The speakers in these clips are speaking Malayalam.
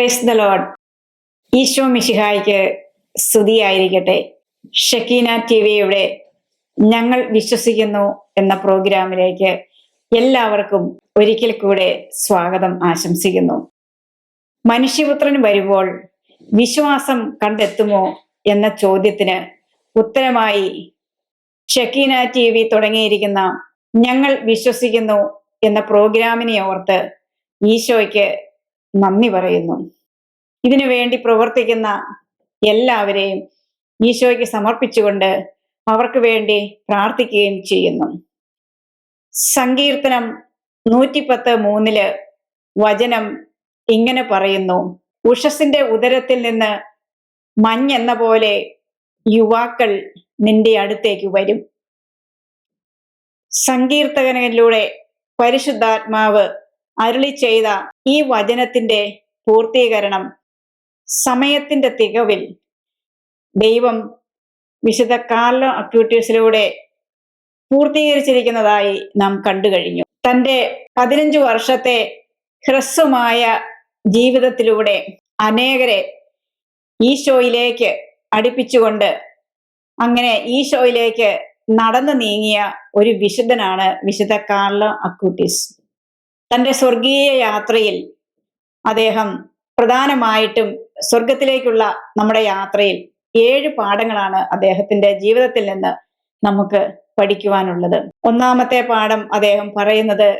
Praise the Lord. ഈശോ മിശിഹായ്ക്ക് സ്തുതിയായിരിക്കട്ടെ. ഷക്കീന ടിവിയുടെ ഞങ്ങൾ വിശ്വസിക്കുന്നു എന്ന പ്രോഗ്രാമിലേക്ക് എല്ലാവർക്കും ഒരിക്കൽ കൂടെ സ്വാഗതം ആശംസിക്കുന്നു. മനുഷ്യപുത്രൻ വരുമ്പോൾ വിശ്വാസം കണ്ടെത്തുമോ എന്ന ചോദ്യത്തിന് ഉത്തരമായി ഷക്കീന ടിവി തുടങ്ങിയിരിക്കുന്ന ഞങ്ങൾ വിശ്വസിക്കുന്നു എന്ന പ്രോഗ്രാമിനെ ഓർത്ത് ഈശോയ്ക്ക് നന്ദി പറയുന്നു. ഇതിനു വേണ്ടി പ്രവർത്തിക്കുന്ന എല്ലാവരെയും ഈശോയ്ക്ക് സമർപ്പിച്ചുകൊണ്ട് അവർക്ക് വേണ്ടി പ്രാർത്ഥിക്കുകയും ചെയ്യുന്നു. സങ്കീർത്തനം 110:3 വചനം ഇങ്ങനെ പറയുന്നു: ഉഷസ്സിന്റെ ഉദരത്തിൽ നിന്ന് മഞ്ഞെന്ന പോലെ യുവാക്കൾ നിന്റെ അടുത്തേക്ക് വരും. സങ്കീർത്തകനിലൂടെ പരിശുദ്ധാത്മാവ് അരുളി ചെയ്ത ഈ വചനത്തിന്റെ പൂർത്തീകരണം സമയത്തിന്റെ തികവിൽ ദൈവം വിശുദ്ധ കാർലോ അക്യൂട്ടീസിലൂടെ പൂർത്തീകരിച്ചിരിക്കുന്നതായി നാം കണ്ടു കഴിഞ്ഞു. തൻ്റെ 15 വർഷത്തെ ഹ്രസ്വമായ ജീവിതത്തിലൂടെ അനേകരെ ഈശോയിലേക്ക് അടുപ്പിച്ചുകൊണ്ട് അങ്ങനെ ഈശോയിലേക്ക് നടന്നു നീങ്ങിയ ഒരു വിശുദ്ധനാണ് വിശുദ്ധ കാർലോ അക്യൂട്ടീസ്. തൻ്റെ സ്വർഗീയ യാത്രയിൽ അദ്ദേഹം പ്രധാനമായിട്ടും സ്വർഗത്തിലേക്കുള്ള നമ്മുടെ യാത്രയിൽ 7 പാഠങ്ങളാണ് അദ്ദേഹത്തിന്റെ ജീവിതത്തിൽ നിന്ന് നമുക്ക് പഠിക്കുവാനുള്ളത്. ഒന്നാമത്തെ പാഠം അദ്ദേഹം പറയുന്നത്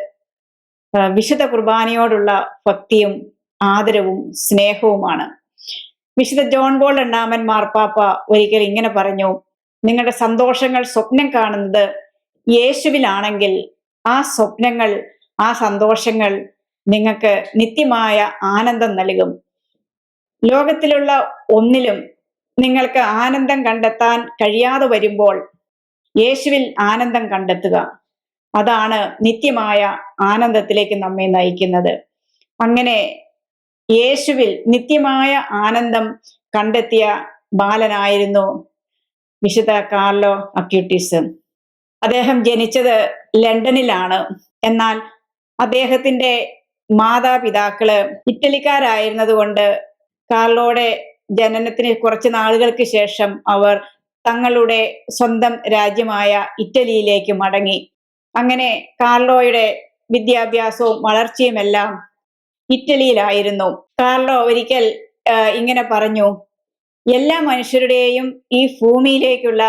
വിശുദ്ധ കുർബാനയോടുള്ള ഭക്തിയും ആദരവും സ്നേഹവുമാണ്. വിശുദ്ധ ജോൺ പോൾ രണ്ടാമൻ മാർപ്പാപ്പ ഒരിക്കൽ ഇങ്ങനെ പറഞ്ഞു: നിങ്ങളുടെ സന്തോഷങ്ങൾ സ്വപ്നം കാണുന്നത് യേശുവിലാണെങ്കിൽ ആ സ്വപ്നങ്ങൾ, ആ സന്തോഷങ്ങൾ നിങ്ങൾക്ക് നിത്യമായ ആനന്ദം നൽകും. ലോകത്തിലുള്ള ഒന്നിലും നിങ്ങൾക്ക് ആനന്ദം കണ്ടെത്താൻ കഴിയാതെ വരുമ്പോൾ യേശുവിൽ ആനന്ദം കണ്ടെത്തുക. അതാണ് നിത്യമായ ആനന്ദത്തിലേക്ക് നമ്മെ നയിക്കുന്നത്. അങ്ങനെ യേശുവിൽ നിത്യമായ ആനന്ദം കണ്ടെത്തിയ ബാലനായിരുന്നു വിശുദ്ധ കാർലോ അക്യൂട്ടീസ്. അദ്ദേഹം ജനിച്ചത് ലണ്ടനിലാണ്. എന്നാൽ അദ്ദേഹത്തിന്റെ മാതാപിതാക്കള് ഇറ്റലിക്കാരായിരുന്നത് കൊണ്ട് കാർലോയുടെ ജനനത്തിന് കുറച്ച് നാളുകൾക്ക് ശേഷം അവർ തങ്ങളുടെ സ്വന്തം രാജ്യമായ ഇറ്റലിയിലേക്ക് മടങ്ങി. അങ്ങനെ കാർലോയുടെ വിദ്യാഭ്യാസവും വളർച്ചയുമെല്ലാം ഇറ്റലിയിലായിരുന്നു. കാർലോ ഒരിക്കൽ ഇങ്ങനെ പറഞ്ഞു: എല്ലാ മനുഷ്യരുടെയും ഈ ഭൂമിയിലേക്കുള്ള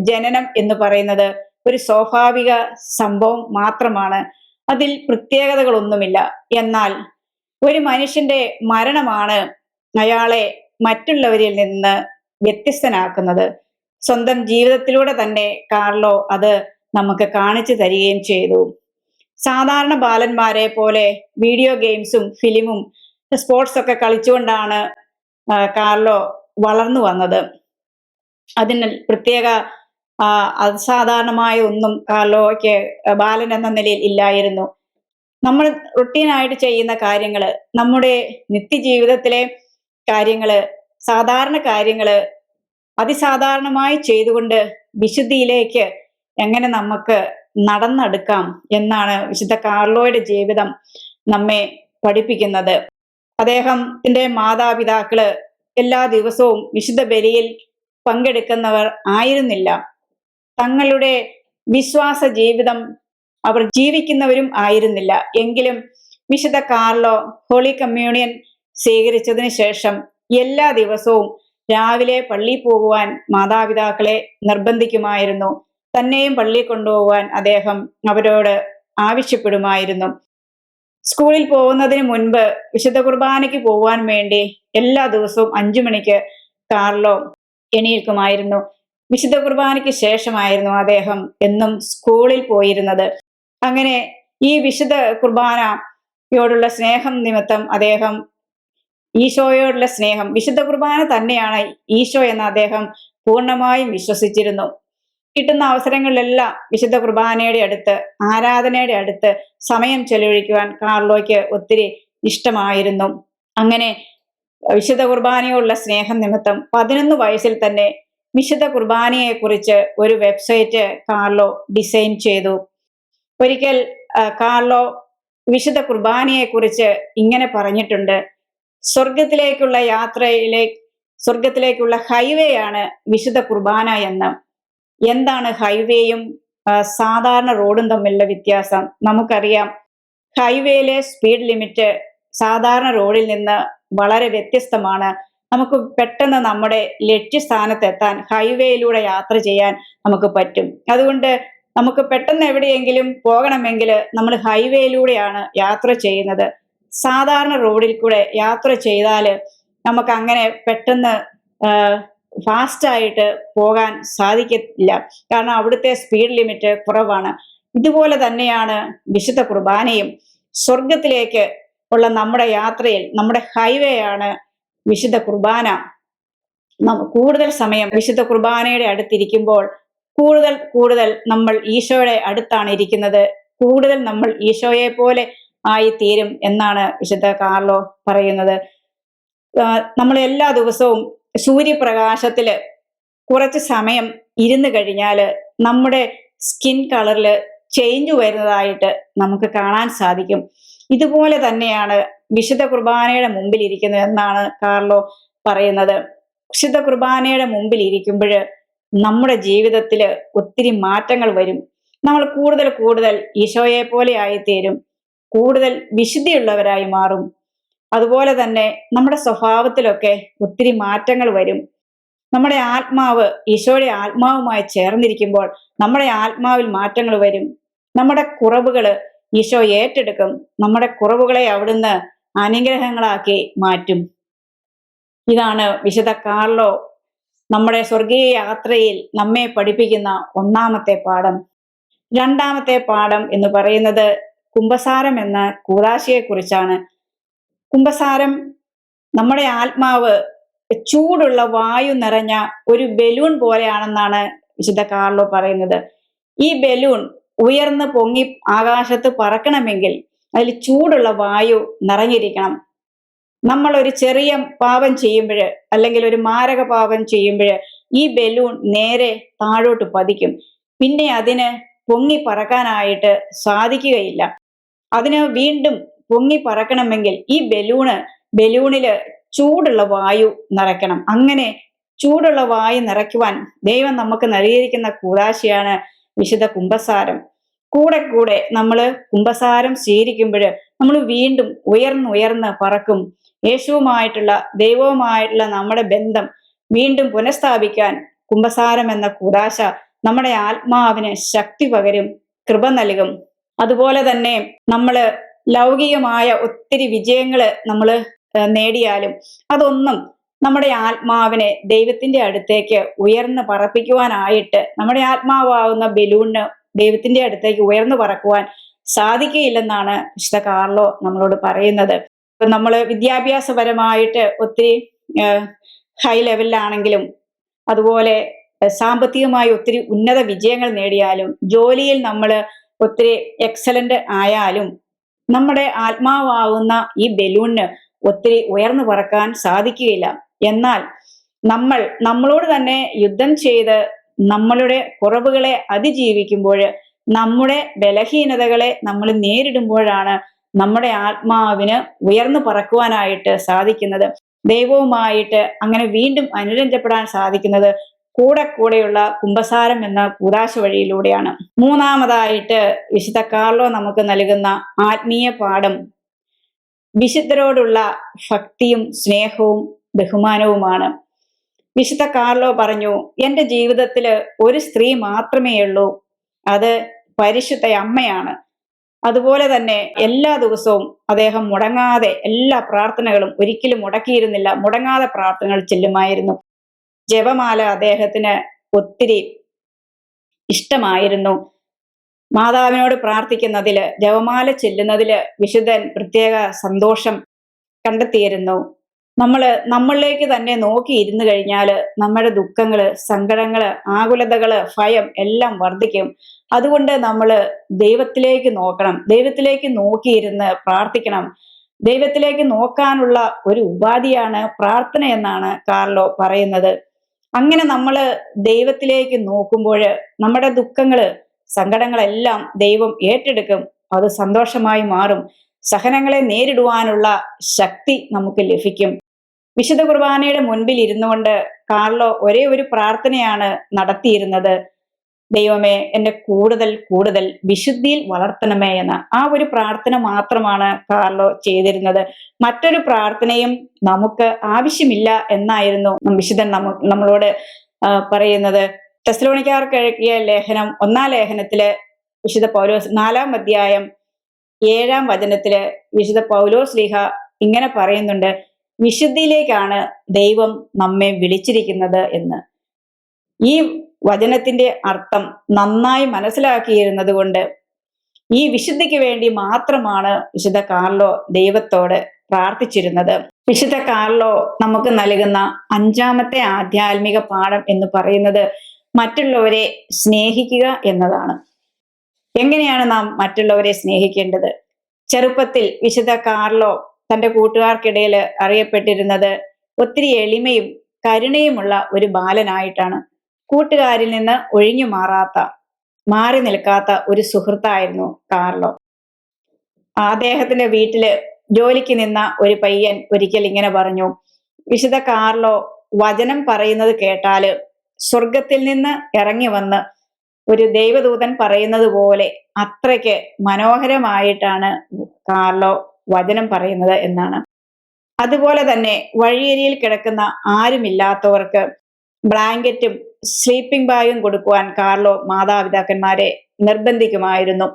ജനനം എന്ന് പറയുന്നത് ഒരു സ്വാഭാവിക സംഭവം മാത്രമാണ്. അതിൽ പ്രത്യേകതകളൊന്നുമില്ല. എന്നാൽ ഒരു മനുഷ്യന്റെ മരണമാണ് അയാളെ മറ്റുള്ളവരിൽ നിന്ന് വ്യത്യസ്തനാക്കുന്നത്. സ്വന്തം ജീവിതത്തിലൂടെ തന്നെ കാർലോ അത് നമുക്ക് കാണിച്ചു തരികയും ചെയ്തു. സാധാരണ ബാലന്മാരെ പോലെ വീഡിയോ ഗെയിംസും ഫിലിമും സ്പോർട്സ് ഒക്കെ കളിച്ചുകൊണ്ടാണ് കാർലോ വളർന്നു വന്നത്. അതിന് പ്രത്യേക അസാധാരണമായ ഒന്നും കാർലോയ്ക്ക് ബാലൻ എന്ന നിലയിൽ ഇല്ലായിരുന്നു. നമ്മൾ റുട്ടീനായിട്ട് ചെയ്യുന്ന കാര്യങ്ങള്, നമ്മുടെ നിത്യജീവിതത്തിലെ കാര്യങ്ങള്, സാധാരണ കാര്യങ്ങള് അതിസാധാരണമായി ചെയ്തുകൊണ്ട് വിശുദ്ധിയിലേക്ക് എങ്ങനെ നമുക്ക് നടന്നെടുക്കാം എന്നാണ് വിശുദ്ധ കാർലോയുടെ ജീവിതം നമ്മെ പഠിപ്പിക്കുന്നത്. അദ്ദേഹത്തിന്റെ മാതാപിതാക്കള് എല്ലാ ദിവസവും വിശുദ്ധ ബലിയിൽ പങ്കെടുക്കുന്നവർ ആയിരുന്നില്ല. തങ്ങളുടെ വിശ്വാസ ജീവിതം അവർ ജീവിക്കുന്നവരും ആയിരുന്നില്ല. എങ്കിലും വിശുദ്ധ കാർലോ ഹോളി കമ്മ്യൂണിയൻ സ്വീകരിച്ചതിന് ശേഷം എല്ലാ ദിവസവും രാവിലെ പള്ളിയിൽ പോകുവാൻ മാതാപിതാക്കളെ നിർബന്ധിക്കുമായിരുന്നു. തന്നെയും പള്ളിയിൽ കൊണ്ടുപോകാൻ അദ്ദേഹം അവരോട് ആവശ്യപ്പെടുമായിരുന്നു. സ്കൂളിൽ പോകുന്നതിന് മുൻപ് വിശുദ്ധ കുർബാനയ്ക്ക് പോകുവാൻ വേണ്ടി എല്ലാ ദിവസവും 5 മണിക്ക് കാർലോ എണീൽക്കുമായിരുന്നു. വിശുദ്ധ കുർബാനയ്ക്ക് ശേഷമായിരുന്നു അദ്ദേഹം എന്നും സ്കൂളിൽ പോയിരുന്നത്. അങ്ങനെ ഈ വിശുദ്ധ കുർബാനയോടുള്ള സ്നേഹം നിമിത്തം അദ്ദേഹം ഈശോയോടുള്ള സ്നേഹം, വിശുദ്ധ കുർബാന തന്നെയാണ് ഈശോ എന്ന് അദ്ദേഹം പൂർണ്ണമായും വിശ്വസിച്ചിരുന്നു. കിട്ടുന്ന അവസരങ്ങളിലെല്ലാം വിശുദ്ധ കുർബാനയുടെ അടുത്ത്, ആരാധനയുടെ അടുത്ത് സമയം ചെലവഴിക്കുവാൻ കാർലോയ്ക്ക് ഒത്തിരി ഇഷ്ടമായിരുന്നു. അങ്ങനെ വിശുദ്ധ കുർബാനയോടുള്ള സ്നേഹം നിമിത്തം 11 വയസ്സിൽ തന്നെ വിശുദ്ധ കുർബാനയെ കുറിച്ച് ഒരു വെബ്സൈറ്റ് കാർലോ ഡിസൈൻ ചെയ്തു. ഒരിക്കൽ കാർലോ വിശുദ്ധ കുർബാനയെ കുറിച്ച് ഇങ്ങനെ പറഞ്ഞിട്ടുണ്ട്: സ്വർഗത്തിലേക്കുള്ള സ്വർഗത്തിലേക്കുള്ള ഹൈവേ ആണ് വിശുദ്ധ കുർബാന എന്ന്. എന്താണ് ഹൈവേയും സാധാരണ റോഡും തമ്മിലുള്ള വ്യത്യാസം? നമുക്കറിയാം, ഹൈവേയിലെ സ്പീഡ് ലിമിറ്റ് സാധാരണ റോഡിൽ നിന്ന് വളരെ വ്യത്യസ്തമാണ്. നമുക്ക് പെട്ടെന്ന് നമ്മുടെ ലക്ഷ്യസ്ഥാനത്തെത്താൻ ഹൈവേയിലൂടെ യാത്ര ചെയ്യാൻ നമുക്ക് പറ്റും. അതുകൊണ്ട് നമുക്ക് പെട്ടെന്ന് എവിടെയെങ്കിലും പോകണമെങ്കിൽ നമ്മൾ ഹൈവേയിലൂടെയാണ് യാത്ര ചെയ്യുന്നത്. സാധാരണ റോഡിൽ കൂടെ യാത്ര ചെയ്താൽ നമുക്ക് അങ്ങനെ പെട്ടെന്ന് ഫാസ്റ്റായിട്ട് പോകാൻ സാധിക്കില്ല. കാരണം അവിടുത്തെ സ്പീഡ് ലിമിറ്റ് കുറവാണ്. ഇതുപോലെ തന്നെയാണ് വിശുദ്ധ കുർബാനയും. സ്വർഗത്തിലേക്ക് ഉള്ള നമ്മുടെ യാത്രയിൽ നമ്മുടെ ഹൈവേ ആണ് വിശുദ്ധ കുർബാന. കൂടുതൽ സമയം വിശുദ്ധ കുർബാനയുടെ അടുത്തിരിക്കുമ്പോൾ കൂടുതൽ കൂടുതൽ നമ്മൾ ഈശോയുടെ അടുത്താണ് ഇരിക്കുന്നത്. കൂടുതൽ നമ്മൾ ഈശോയെ പോലെ ആയി തീരും എന്നാണ് വിശുദ്ധ കാർലോ പറയുന്നത്. നമ്മൾ എല്ലാ ദിവസവും സൂര്യപ്രകാശത്തില് കുറച്ച് സമയം ഇരുന്ന് കഴിഞ്ഞാൽ നമ്മുടെ സ്കിൻ കളറിൽ ചേഞ്ച് വരുന്നതായിട്ട് നമുക്ക് കാണാൻ സാധിക്കും. ഇതുപോലെ തന്നെയാണ് വിശുദ്ധ കുർബാനയുടെ മുമ്പിൽ ഇരിക്കുന്നത് എന്നാണ് കാർലോ പറയുന്നത്. വിശുദ്ധ കുർബാനയുടെ മുമ്പിൽ ഇരിക്കുമ്പോൾ നമ്മുടെ ജീവിതത്തിൽ ഒത്തിരി മാറ്റങ്ങൾ വരും. നമ്മൾ കൂടുതൽ കൂടുതൽ ഈശോയെ പോലെ ആയിത്തീരും, കൂടുതൽ വിശുദ്ധിയുള്ളവരായി മാറും. അതുപോലെ തന്നെ നമ്മുടെ സ്വഭാവത്തിലൊക്കെ ഒത്തിരി മാറ്റങ്ങൾ വരും. നമ്മുടെ ആത്മാവ് ഈശോയുടെ ആത്മാവുമായി ചേർന്നിരിക്കുമ്പോൾ നമ്മുടെ ആത്മാവിൽ മാറ്റങ്ങൾ വരും. നമ്മുടെ കുറവുകൾ ഈശോ ഏറ്റെടുക്കും. നമ്മുടെ കുറവുകളെ അവിടുന്ന് അനുഗ്രഹങ്ങളാക്കി മാറ്റും. ഇതാണ് വിശുദ്ധ കാർലോ നമ്മുടെ സ്വർഗീയ യാത്രയിൽ നമ്മെ പഠിപ്പിക്കുന്ന ഒന്നാമത്തെ പാഠം. രണ്ടാമത്തെ പാഠം എന്ന് പറയുന്നത് കുമ്പസാരം എന്ന കൂദാശയെ കുറിച്ചാണ്. കുമ്പസാരം നമ്മുടെ ആത്മാവ് ചൂടുള്ള വായു നിറഞ്ഞ ഒരു ബലൂൺ പോലെയാണെന്നാണ് വിശുദ്ധ കാർലോ പറയുന്നത്. ഈ ബലൂൺ ഉയർന്ന് പൊങ്ങി ആകാശത്ത് പറക്കണമെങ്കിൽ അതിൽ ചൂടുള്ള വായു നിറഞ്ഞിരിക്കണം. നമ്മൾ ഒരു ചെറിയ പാപം ചെയ്യുമ്പോൾ അല്ലെങ്കിൽ ഒരു മാരക പാപം ചെയ്യുമ്പോൾ ഈ ബലൂൺ നേരെ താഴോട്ട് പതിക്കും. പിന്നെ അതിന് പൊങ്ങി പറക്കാനായിട്ട് സാധിക്കുകയില്ല. അതിന് വീണ്ടും പൊങ്ങി പറക്കണമെങ്കിൽ ഈ ബലൂണില് ചൂടുള്ള വായു നിറയ്ക്കണം. അങ്ങനെ ചൂടുള്ള വായു നിറയ്ക്കുവാൻ ദൈവം നമുക്ക് നൽകിയിരിക്കുന്ന കൂദാശയാണ് വിശുദ്ധ കുമ്പസാരം. കൂടെ കൂടെ നമ്മൾ കുമ്പസാരം സ്വീകരിക്കുമ്പോൾ നമ്മൾ വീണ്ടും ഉയർന്നുയർന്ന് പറക്കും. യേശുവുമായിട്ടുള്ള ദൈവവുമായിട്ടുള്ള നമ്മുടെ ബന്ധം വീണ്ടും പുനഃസ്ഥാപിക്കാൻ കുമ്പസാരം എന്ന കൂദാശ നമ്മുടെ ആത്മാവിന് ശക്തി പകരും, കൃപ നൽകും. അതുപോലെ തന്നെ നമ്മൾ ലൗകികമായ ഒത്തിരി വിജയങ്ങൾ നമ്മൾ നേടിയാലും അതൊന്നും നമ്മുടെ ആത്മാവിനെ ദൈവത്തിന്റെ അടുത്തേക്ക് ഉയർന്ന് പറപ്പിക്കുവാനായിട്ട്, നമ്മുടെ ആത്മാവാകുന്ന ബലൂണിന് ദൈവത്തിന്റെ അടുത്തേക്ക് ഉയർന്നു പറക്കുവാൻ സാധിക്കുകയില്ലെന്നാണ് വിശുദ്ധ കാർലോ നമ്മളോട് പറയുന്നത്. നമ്മൾ വിദ്യാഭ്യാസപരമായിട്ട് ഒത്തിരി ഹൈ ലെവലിലാണെങ്കിലും അതുപോലെ സാമ്പത്തികമായി ഒത്തിരി ഉന്നത വിജയങ്ങൾ നേടിയാലും ജോലിയിൽ നമ്മൾ ഒത്തിരി എക്സലന്റ് ആയാലും നമ്മുടെ ആത്മാവാകുന്ന ഈ ബലൂണിന് ഒത്തിരി ഉയർന്നു പറക്കാൻ സാധിക്കുകയില്ല. എന്നാൽ നമ്മളോട് തന്നെ യുദ്ധം ചെയ്ത് നമ്മളുടെ കുറവുകളെ അതിജീവിക്കുമ്പോൾ, നമ്മുടെ ബലഹീനതകളെ നമ്മൾ നേരിടുമ്പോഴാണ് നമ്മുടെ ആത്മാവിന് ഉയർന്നു പറക്കുവാനായിട്ട് സാധിക്കുന്നത്. ദൈവവുമായിട്ട് അങ്ങനെ വീണ്ടും അനുരഞ്ജപ്പെടാൻ സാധിക്കുന്നത് കൂടെയുള്ള കുമ്പസാരം എന്ന കൂദാശ വഴിയിലൂടെയാണ്. മൂന്നാമതായിട്ട് വിശുദ്ധ കാർലോ നമുക്ക് നൽകുന്ന ആത്മീയ പാഠം വിശുദ്ധരോടുള്ള ഭക്തിയും സ്നേഹവും ബഹുമാനവുമാണ്. വിശുദ്ധ കാർലോ പറഞ്ഞു, എൻ്റെ ജീവിതത്തിൽ ഒരു സ്ത്രീ മാത്രമേ ഉള്ളൂ, അത് പരിശുദ്ധ അമ്മയാണ്. അതുപോലെ തന്നെ എല്ലാ ദിവസവും അദ്ദേഹം മുടങ്ങാതെ എല്ലാ പ്രാർത്ഥനകളും ഒരിക്കലും മുടക്കിയിരുന്നില്ല, മുടങ്ങാതെ പ്രാർത്ഥനകൾ ചെല്ലുമായിരുന്നു. ജപമാല അദ്ദേഹത്തിന് ഒത്തിരി ഇഷ്ടമായിരുന്നു. മാതാവിനോട് പ്രാർത്ഥിക്കുന്നതില്, ജപമാല ചെല്ലുന്നതില് വിശുദ്ധൻ പ്രത്യേക സന്തോഷം കണ്ടെത്തിയിരുന്നു. നമ്മളിലേക്ക് തന്നെ നോക്കിയിരുന്നു കഴിഞ്ഞാല് നമ്മുടെ ദുഃഖങ്ങള്, സങ്കടങ്ങള്, ആകുലതകള്, ഭയം എല്ലാം വർദ്ധിക്കും. അതുകൊണ്ട് നമ്മൾ ദൈവത്തിലേക്ക് നോക്കണം, ദൈവത്തിലേക്ക് നോക്കിയിരുന്ന് പ്രാർത്ഥിക്കണം. ദൈവത്തിലേക്ക് നോക്കാനുള്ള ഒരു ഉപാധിയാണ് പ്രാർത്ഥന എന്നാണ് കാർലോ പറയുന്നത്. അങ്ങനെ നമ്മൾ ദൈവത്തിലേക്ക് നോക്കുമ്പോൾ നമ്മുടെ ദുഃഖങ്ങള്, സങ്കടങ്ങളെല്ലാം ദൈവം ഏറ്റെടുക്കും. അത് സന്തോഷമായി മാറും. സഹനങ്ങളെ നേരിടുവാനുള്ള ശക്തി നമുക്ക് ലഭിക്കും. വിശുദ്ധ കുർബാനയുടെ മുൻപിൽ ഇരുന്നുകൊണ്ട് കാർലോ ഒരേ ഒരു പ്രാർത്ഥനയാണ് നടത്തിയിരുന്നത്. ദൈവമേ, എന്നെ കൂടുതൽ കൂടുതൽ വിശുദ്ധിയിൽ വളർത്തണമേ എന്ന ആ ഒരു പ്രാർത്ഥന മാത്രമാണ് കാർലോ ചെയ്തിരുന്നത്. മറ്റൊരു പ്രാർത്ഥനയും നമുക്ക് ആവശ്യമില്ല എന്നായിരുന്നു വിശുദ്ധൻ നമ്മളോട് പറയുന്നത്. തെസ്സലോനിക്കർക്ക് എഴുതിയ ലേഖനം 1-ാം ലേഖനത്തില് വിശുദ്ധ പൗലോസ് 4-ാം അധ്യായം 7-ാം വചനത്തില് വിശുദ്ധ പൗലോസ് ശ്ലീഹ ഇങ്ങനെ പറയുന്നുണ്ട്, വിശുദ്ധിയിലേക്കാണ് ദൈവം നമ്മെ വിളിച്ചിരിക്കുന്നത് എന്ന്. ഈ വചനത്തിന്റെ അർത്ഥം നന്നായി മനസ്സിലാക്കിയിരുന്നത് കൊണ്ട് ഈ വിശുദ്ധിക്ക് വേണ്ടി മാത്രമാണ് വിശുദ്ധ കാർലോ ദൈവത്തോട് പ്രാർത്ഥിച്ചിരുന്നത്. വിശുദ്ധ കാർലോ നമുക്ക് നൽകുന്ന 5-ാമത്തെ ആധ്യാത്മിക പാഠം എന്ന് പറയുന്നത് മറ്റുള്ളവരെ സ്നേഹിക്കുക എന്നതാണ്. എങ്ങനെയാണ് നാം മറ്റുള്ളവരെ സ്നേഹിക്കേണ്ടത്? ചെറുപ്പത്തിൽ വിശുദ്ധ കാർലോ തന്റെ കൂട്ടുകാർക്കിടയിൽ അറിയപ്പെട്ടിരുന്നത് ഒത്തിരി എളിമയും കരുണയുമുള്ള ഒരു ബാലനായിട്ടാണ്. കൂട്ടുകാരിൽ നിന്ന് ഒഴിഞ്ഞു മാറി നിൽക്കാത്ത ഒരു സുഹൃത്തായിരുന്നു കാർലോ. അദ്ദേഹത്തിന്റെ വീട്ടില് ജോലിക്ക് നിന്ന ഒരു പയ്യൻ ഒരിക്കൽ ഇങ്ങനെ പറഞ്ഞു, വിശുദ്ധ കാർലോ വചനം പറയുന്നത് കേട്ടാല് സ്വർഗത്തിൽ നിന്ന് ഇറങ്ങി വന്ന് ഒരു ദൈവദൂതൻ പറയുന്നത് പോലെ അത്രയ്ക്ക് മനോഹരമായിട്ടാണ് കാർലോ വചനം പറയുന്നത് എന്നാണ്. അതുപോലെ തന്നെ വഴിയരിയിൽ കിടക്കുന്ന ആരുമില്ലാത്തവർക്ക് ബ്ലാങ്കറ്റും സ്ലീപ്പിംഗ് ബാഗും കൊടുക്കുവാൻ കാർലോ മാതാപിതാക്കന്മാരെ നിർബന്ധിക്കുമായിരുന്നു.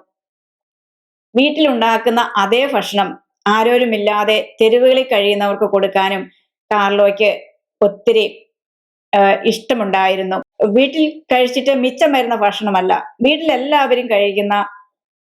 വീട്ടിലുണ്ടാക്കുന്ന അതേ ഭക്ഷണം ആരോരുമില്ലാതെ തെരുവുകളിൽ കഴിയുന്നവർക്ക് കൊടുക്കാനും കാർലോയ്ക്ക് ഒത്തിരി ഇഷ്ടമുണ്ടായിരുന്നു. വീട്ടിൽ കഴിച്ചിട്ട് മിച്ചം വരുന്ന ഭക്ഷണമല്ല, വീട്ടിലെല്ലാവരും കഴിക്കുന്ന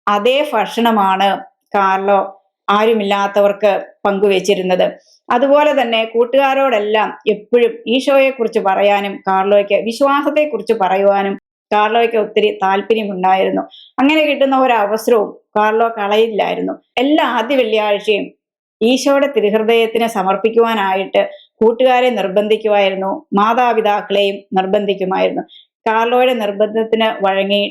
അതേ ഭക്ഷണമാണ് കാർലോ ആരുമില്ലാത്തവർക്ക് പങ്കുവെച്ചിരുന്നത്. അതുപോലെ തന്നെ കൂട്ടുകാരോടെല്ലാം എപ്പോഴും ഈശോയെ കുറിച്ച് പറയാനും കാർലോയ്ക്ക് വിശ്വാസത്തെക്കുറിച്ച് പറയുവാനും കാർലോയ്ക്ക് ഒത്തിരി താല്പര്യമുണ്ടായിരുന്നു. അങ്ങനെ കിട്ടുന്ന ഒരവസരവും കാർലോ കളയില്ലായിരുന്നു. എല്ലാ ആദ്യ വെള്ളിയാഴ്ചയും ഈശോയുടെ തിരുഹൃദയത്തിന് സമർപ്പിക്കുവാനായിട്ട് കൂട്ടുകാരെ നിർബന്ധിക്കുമായിരുന്നു, മാതാപിതാക്കളെയും നിർബന്ധിക്കുമായിരുന്നു. കാർലോയുടെ നിർബന്ധത്തിന് വഴങ്ങി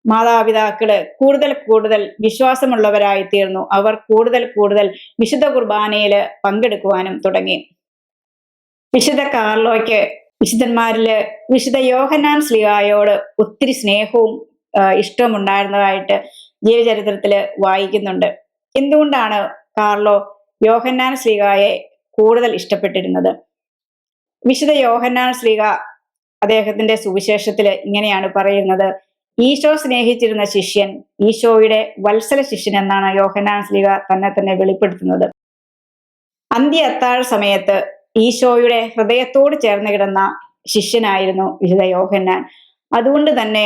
മാതാപിതാക്കള് കൂടുതൽ കൂടുതൽ വിശ്വാസമുള്ളവരായി തീർന്നു. അവർ കൂടുതൽ കൂടുതൽ വിശുദ്ധ കുർബാനയില് പങ്കെടുക്കുവാനും തുടങ്ങി. വിശുദ്ധ കാർലോയ്ക്ക് വിശുദ്ധന്മാരില് വിശുദ്ധ യോഹന്നാൻ ശ്ലീഹായോട് ഒത്തിരി സ്നേഹവും ഇഷ്ടവും ഉണ്ടായിരുന്നതായിട്ട് ജീവചരിത്രത്തില് വായിക്കുന്നുണ്ട്. എന്തുകൊണ്ടാണ് കാർലോ യോഹന്നാൻ ശ്ലീഹായെ കൂടുതൽ ഇഷ്ടപ്പെട്ടിരുന്നത്? വിശുദ്ധ യോഹന്നാൻ ശ്ലീഹ അദ്ദേഹത്തിന്റെ സുവിശേഷത്തില് ഇങ്ങനെയാണ് പറയുന്നത്, ഈശോ സ്നേഹിച്ചിരുന്ന ശിഷ്യൻ ഈശോയുടെ വത്സല ശിഷ്യൻ എന്നാണ് യോഹന്നാൻ ശ്ലീഹ തന്നെ വെളിപ്പെടുത്തുന്നത്. അന്ത്യ അത്താഴ സമയത്ത് ഈശോയുടെ ഹൃദയത്തോട് ചേർന്ന് കിടന്ന ശിഷ്യനായിരുന്നു വിശുദ്ധ യോഹന്നാൻ. അതുകൊണ്ട് തന്നെ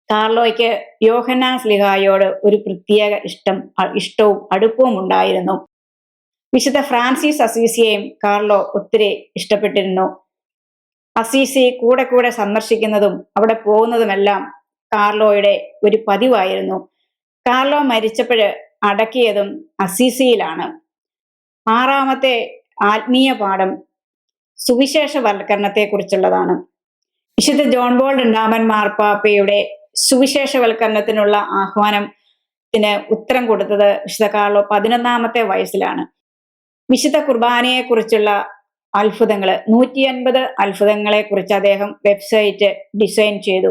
കാർലോയ്ക്ക് യോഹന്നാൻ ശ്ലീഹായോട് ഒരു പ്രത്യേക ഇഷ്ടവും അടുപ്പവും ഉണ്ടായിരുന്നു. വിശുദ്ധ ഫ്രാൻസിസ് അസീസിയെയും കാർലോ ഒത്തിരി ഇഷ്ടപ്പെട്ടിരുന്നു. അസീസി കൂടെ കൂടെ സന്ദർശിക്കുന്നതും അവിടെ പോകുന്നതുമെല്ലാം കാർലോയുടെ ഒരു പതിവായിരുന്നു. കാർലോ മരിച്ചപ്പോഴ് അടക്കിയതും അസീസിയിലാണ്. 6-ാമത്തെ ആത്മീയ പാഠം സുവിശേഷവൽക്കരണത്തെ കുറിച്ചുള്ളതാണ്. വിശുദ്ധ ജോൺ പോൾ 2-ാമൻ മാർപ്പാപ്പയുടെ സുവിശേഷവൽക്കരണത്തിനുള്ള ആഹ്വാനത്തിന് ഉത്തരം കൊടുത്തത് വിശുദ്ധ കാർലോ 11-ാമത്തെ വയസ്സിലാണ്. വിശുദ്ധ കുർബാനയെ കുറിച്ചുള്ള അത്ഭുതങ്ങള് 150 അത്ഭുതങ്ങളെ കുറിച്ച് അദ്ദേഹം വെബ്സൈറ്റ് ഡിസൈൻ ചെയ്തു.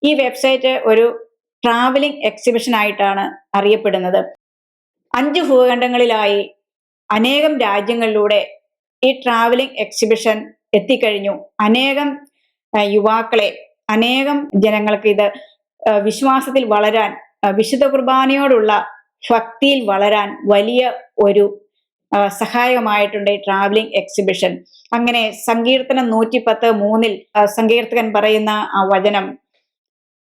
ഈ വെബ്സൈറ്റ് ഒരു ട്രാവലിംഗ് എക്സിബിഷൻ ആയിട്ടാണ് അറിയപ്പെടുന്നത്. 5 ഭൂഖണ്ഡങ്ങളിലായി അനേകം രാജ്യങ്ങളിലൂടെ ഈ ട്രാവലിംഗ് എക്സിബിഷൻ എത്തിക്കഴിഞ്ഞു. അനേകം യുവാക്കളെ, അനേകം ജനങ്ങൾക്ക് ഇത് വിശ്വാസത്തിൽ വളരാൻ, വിശുദ്ധ കുർബാനയോടുള്ള ഭക്തിയിൽ വളരാൻ വലിയ ഒരു സഹായകമായിട്ടുണ്ട് ഈ ട്രാവലിംഗ് എക്സിബിഷൻ. അങ്ങനെ സങ്കീർത്തനം 110:3 സങ്കീർത്തകൻ പറയുന്ന ആ വചനം,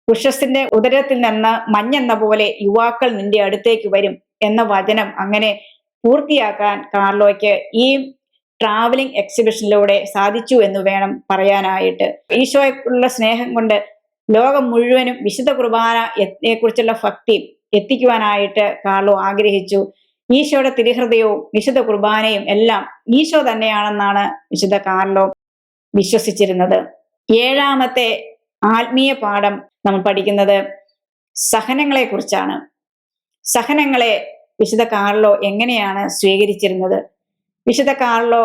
ഉഷസ്സിന്റെ ഉദരത്തിൽ നിന്ന് മഞ്ഞെന്ന പോലെ യുവാക്കൾ നിന്റെ അടുത്തേക്ക് വരും എന്ന വചനം അങ്ങനെ പൂർത്തിയാക്കാൻ കാർലോയ്ക്ക് ഈ ട്രാവലിംഗ് എക്സിബിഷനിലൂടെ സാധിച്ചു എന്ന് വേണം പറയാനായിട്ട്. ഈശോയ്ക്കുള്ള സ്നേഹം കൊണ്ട് ലോകം മുഴുവനും വിശുദ്ധ കുർബാനയെ കുറിച്ചുള്ള ഭക്തി എത്തിക്കുവാനായിട്ട് കാർലോ ആഗ്രഹിച്ചു. ഈശോയുടെ തിരുഹൃദയവും വിശുദ്ധ കുർബാനയും എല്ലാം ഈശോ തന്നെയാണെന്നാണ് വിശുദ്ധ കാർലോ വിശ്വസിച്ചിരുന്നത്. 7-ാമത്തെ ആത്മീയ പാഠം നമ്മൾ പഠിക്കുന്നത് സഹനങ്ങളെ കുറിച്ചാണ്. സഹനങ്ങളെ വിശുദ്ധ കാർലോ എങ്ങനെയാണ് സ്വീകരിച്ചിരുന്നത്? വിശുദ്ധ കാർലോ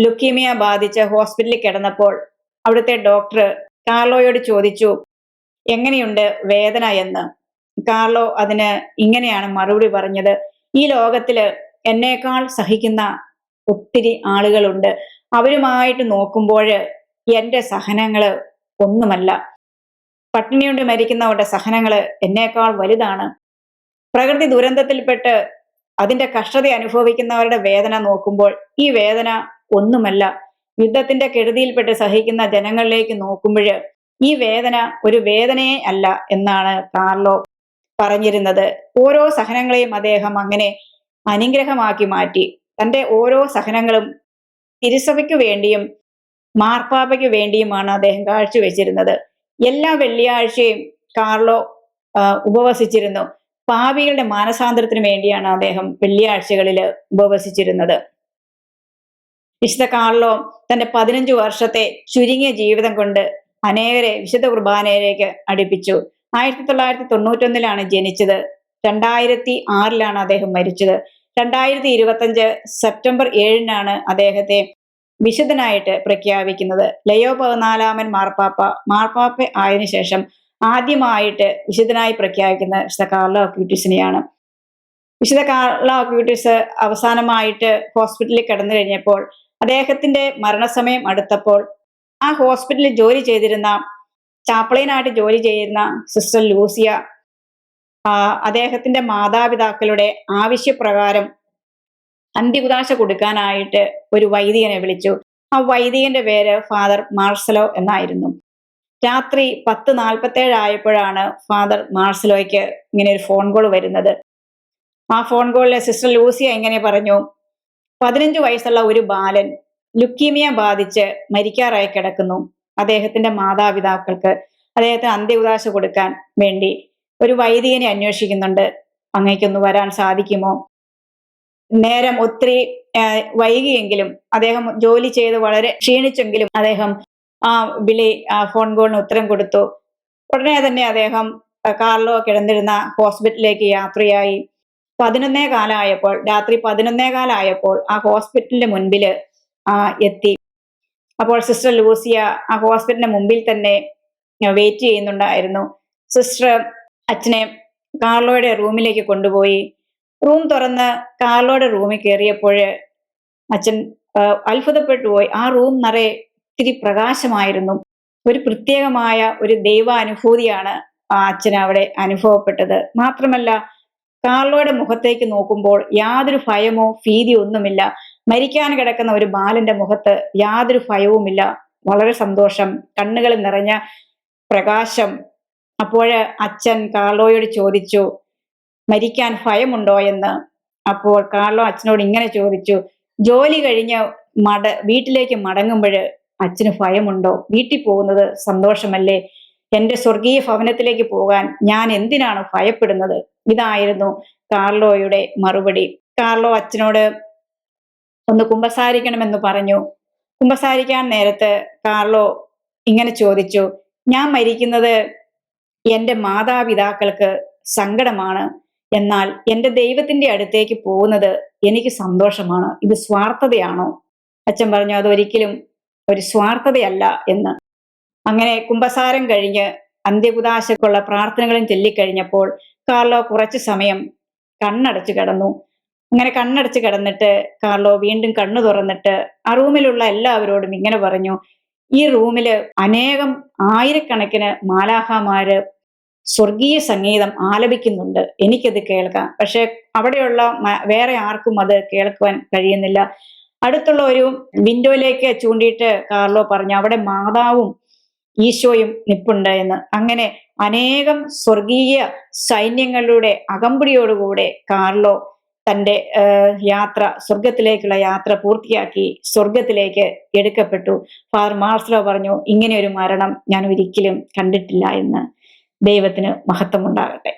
ലുക്കീമിയ ബാധിച്ച് ഹോസ്പിറ്റലിൽ കിടന്നപ്പോൾ അവിടുത്തെ ഡോക്ടർ കാർലോയോട് ചോദിച്ചു, എങ്ങനെയുണ്ട് വേദന എന്ന്. കാർലോ അതിന് ഇങ്ങനെയാണ് മറുപടി പറഞ്ഞത്, ഈ ലോകത്തില് എന്നേക്കാൾ സഹിക്കുന്ന ഒത്തിരി ആളുകളുണ്ട്. അവരുമായിട്ട് നോക്കുമ്പോൾ എന്റെ സഹനങ്ങള് ഒന്നുമല്ല. പട്ടിണി കൊണ്ട് മരിക്കുന്നവരുടെ സഹനങ്ങള് എന്നേക്കാൾ വലുതാണ്. പ്രകൃതി ദുരന്തത്തിൽപ്പെട്ട് അതിന്റെ കഷ്ടത അനുഭവിക്കുന്നവരുടെ വേദന നോക്കുമ്പോൾ ഈ വേദന ഒന്നുമല്ല. യുദ്ധത്തിന്റെ കെടുതിയിൽപ്പെട്ട് സഹിക്കുന്ന ജനങ്ങളിലേക്ക് നോക്കുമ്പോൾ ഈ വേദന ഒരു വേദനയെ അല്ല എന്നാണ് കാർലോ പറഞ്ഞിരുന്നത്. ഓരോ സഹനങ്ങളെയും അദ്ദേഹം അങ്ങനെ അനുഗ്രഹമാക്കി മാറ്റി. തന്റെ ഓരോ സഹനങ്ങളും തിരുസഭയ്ക്ക് വേണ്ടിയും മാർപ്പാപ്പയ്ക്ക് വേണ്ടിയുമാണ് അദ്ദേഹം കാഴ്ചവെച്ചിരുന്നത്. എല്ലാ വെള്ളിയാഴ്ചയും കാർലോ ഉപവസിച്ചിരുന്നു. പാപികളുടെ മാനസാന്തരത്തിന് വേണ്ടിയാണ് അദ്ദേഹം വെള്ളിയാഴ്ചകളിൽ ഉപവസിച്ചിരുന്നത്. വിശുദ്ധ കാർലോ തന്റെ 15 വർഷത്തെ ചുരുങ്ങിയ ജീവിതം കൊണ്ട് അനേകരെ വിശുദ്ധ കുർബാനയിലേക്ക് അടുപ്പിച്ചു. 1991 ജനിച്ചത്. 2006 അദ്ദേഹം മരിച്ചത്. 2025 സെപ്റ്റംബർ 7 അദ്ദേഹത്തെ വിശുദ്ധനായിട്ട് പ്രഖ്യാപിക്കുന്നത്. ലയോ 14 മാർപ്പാപ്പ ആയതിനു ശേഷം ആദ്യമായിട്ട് വിശുദ്ധനായി പ്രഖ്യാപിക്കുന്ന വിശുദ്ധ കാർലോ അക്യൂറ്റീസിനെയാണ്. വിശുദ്ധ കാർലോ അക്യൂറ്റീസ് അവസാനമായിട്ട് ഹോസ്പിറ്റലിൽ കിടന്നു കഴിഞ്ഞപ്പോൾ അദ്ദേഹത്തിന്റെ മരണസമയം അടുത്തപ്പോൾ ആ ഹോസ്പിറ്റലിൽ ജോലി ചെയ്തിരുന്ന ചാപ്ലൈനായിട്ട് ജോലി ചെയ്യുന്ന സിസ്റ്റർ ലൂസിയ അദ്ദേഹത്തിന്റെ മാതാപിതാക്കളുടെ ആവശ്യപ്രകാരം അന്ത്യകുദാശ കൊടുക്കാനായിട്ട് ഒരു വൈദികനെ വിളിച്ചു. ആ വൈദികന്റെ പേര് ഫാദർ മാർസലോ എന്നായിരുന്നു. രാത്രി 10:47 ആയപ്പോഴാണ് ഫാദർ മാർസലോയ്ക്ക് ഇങ്ങനെ ഒരു ഫോൺ കോൾ വരുന്നത്. ആ ഫോൺ കോളിലെ സിസ്റ്റർ ലൂസിയ ഇങ്ങനെ പറഞ്ഞു, 15 വയസ്സുള്ള ഒരു ബാലൻ ലുക്കീമിയ ബാധിച്ച് മരിക്കാറായി കിടക്കുന്നു. അദ്ദേഹത്തിന്റെ മാതാപിതാക്കൾക്ക് അദ്ദേഹത്തിന് അന്ത്യകുദാശ കൊടുക്കാൻ വേണ്ടി ഒരു വൈദികനെ അന്വേഷിക്കുന്നുണ്ട്. അങ്ങേക്കൊന്ന് വരാൻ സാധിക്കുമോ? നേരം ഒത്തിരി വൈകിയെങ്കിലും അദ്ദേഹം ജോലി ചെയ്ത് വളരെ ക്ഷീണിച്ചെങ്കിലും അദ്ദേഹം ഫോൺ കോളിന് ഉത്തരം കൊടുത്തു. ഉടനെ തന്നെ അദ്ദേഹം കാർലോ കിടന്നിരുന്ന ഹോസ്പിറ്റലിലേക്ക് യാത്രയായി. 11:15 ആയപ്പോൾ, രാത്രി 11:15 ആയപ്പോൾ ആ ഹോസ്പിറ്റലിന്റെ മുൻപിൽ എത്തി. അപ്പോൾ സിസ്റ്റർ ലൂസിയ ആ ഹോസ്പിറ്റലിന്റെ മുമ്പിൽ തന്നെ വെയിറ്റ് ചെയ്യുന്നുണ്ടായിരുന്നു. സിസ്റ്റർ അച്ഛനെ കാർലോയുടെ റൂമിലേക്ക് കൊണ്ടുപോയി. റൂം തുറന്ന് കാർലോയുടെ റൂമിൽ കയറിയപ്പോൾ അച്ഛൻ അത്ഭുതപ്പെട്ടു പോയി. ആ റൂം നിറയെ ഒത്തിരി പ്രകാശമായിരുന്നു. ഒരു പ്രത്യേകമായ ഒരു ദൈവാനുഭൂതിയാണ് ആ അച്ഛന് അവിടെ അനുഭവപ്പെട്ടത്. മാത്രമല്ല, കാർലോയുടെ മുഖത്തേക്ക് നോക്കുമ്പോൾ യാതൊരു ഭയമോ ഭീതിയോ ഒന്നുമില്ല. മരിക്കാൻ കിടക്കുന്ന ഒരു ബാലന്റെ മുഖത്ത് യാതൊരു ഭയവുമില്ല. വളരെ സന്തോഷം, കണ്ണുകൾ നിറഞ്ഞ പ്രകാശം. അപ്പോൾ അച്ഛൻ കാർലോയോട് ചോദിച്ചു, മരിക്കാൻ ഭയമുണ്ടോ എന്ന്. അപ്പോൾ കാർലോ അച്ഛനോട് ഇങ്ങനെ ചോദിച്ചു, ജോലി കഴിഞ്ഞ് വീട്ടിലേക്ക് മടങ്ങുമ്പോൾ അച്ഛന് ഭയമുണ്ടോ? വീട്ടിൽ പോകുന്നത് സന്തോഷമല്ലേ? എന്റെ സ്വർഗീയ ഭവനത്തിലേക്ക് പോകാൻ ഞാൻ എന്തിനാണ് ഭയപ്പെടുന്നത്? ഇതായിരുന്നു കാർലോയുടെ മറുപടി. കാർലോ അച്ഛനോട് ഒന്ന് കുമ്പസാരിക്കണമെന്ന് പറഞ്ഞു. കുമ്പസാരിക്കാൻ നേരത്ത് കാർലോ ഇങ്ങനെ ചോദിച്ചു, ഞാൻ മരിക്കുന്നത് എൻ്റെ മാതാപിതാക്കൾക്ക് സങ്കടമാണ്, എന്നാൽ എൻ്റെ ദൈവത്തിന്റെ അടുത്തേക്ക് പോകുന്നത് എനിക്ക് സന്തോഷമാണ്. ഇത് സ്വാർത്ഥതയാണോ? അച്ഛൻ പറഞ്ഞു, അതൊരിക്കലും ഒരു സ്വാർത്ഥതയല്ല എന്ന്. അങ്ങനെ കുമ്പസാരം കഴിഞ്ഞ് അന്ത്യകുദാശക്കുള്ള പ്രാർത്ഥനകളും ചൊല്ലിക്കഴിഞ്ഞപ്പോൾ കാർലോ കുറച്ചു സമയം കണ്ണടച്ചു കിടന്നു. അങ്ങനെ കണ്ണടച്ച് കിടന്നിട്ട് കാർലോ വീണ്ടും കണ്ണു തുറന്നിട്ട് ആ റൂമിലുള്ള എല്ലാവരോടും ഇങ്ങനെ പറഞ്ഞു, ഈ റൂമില് അനേകം ആയിരക്കണക്കിന് മാലാഖമാര് സ്വർഗീയ സംഗീതം ആലപിക്കുന്നുണ്ട്. എനിക്കത് കേൾക്കാം. പക്ഷെ അവിടെയുള്ള വേറെ ആർക്കും അത് കേൾക്കുവാൻ കഴിയുന്നില്ല. അടുത്തുള്ള ഒരു വിൻഡോയിലേക്ക് ചൂണ്ടിയിട്ട് കാർലോ പറഞ്ഞു, അവിടെ മാതാവും ഈശോയും നിപ്പുണ്ട് എന്ന്. അങ്ങനെ അനേകം സ്വർഗീയ സൈന്യങ്ങളുടെ അകമ്പടിയോടുകൂടെ കാർലോ തൻ്റെ സ്വർഗത്തിലേക്കുള്ള യാത്ര പൂർത്തിയാക്കി സ്വർഗത്തിലേക്ക് എടുക്കപ്പെട്ടു. ഫാദർ മാർസലോ പറഞ്ഞു, ഇങ്ങനെ ഒരു മരണം ഞാൻ ഒരിക്കലും കണ്ടിട്ടില്ല എന്ന്. ദൈവത്തിന് മഹത്വമുണ്ടാകട്ടെ.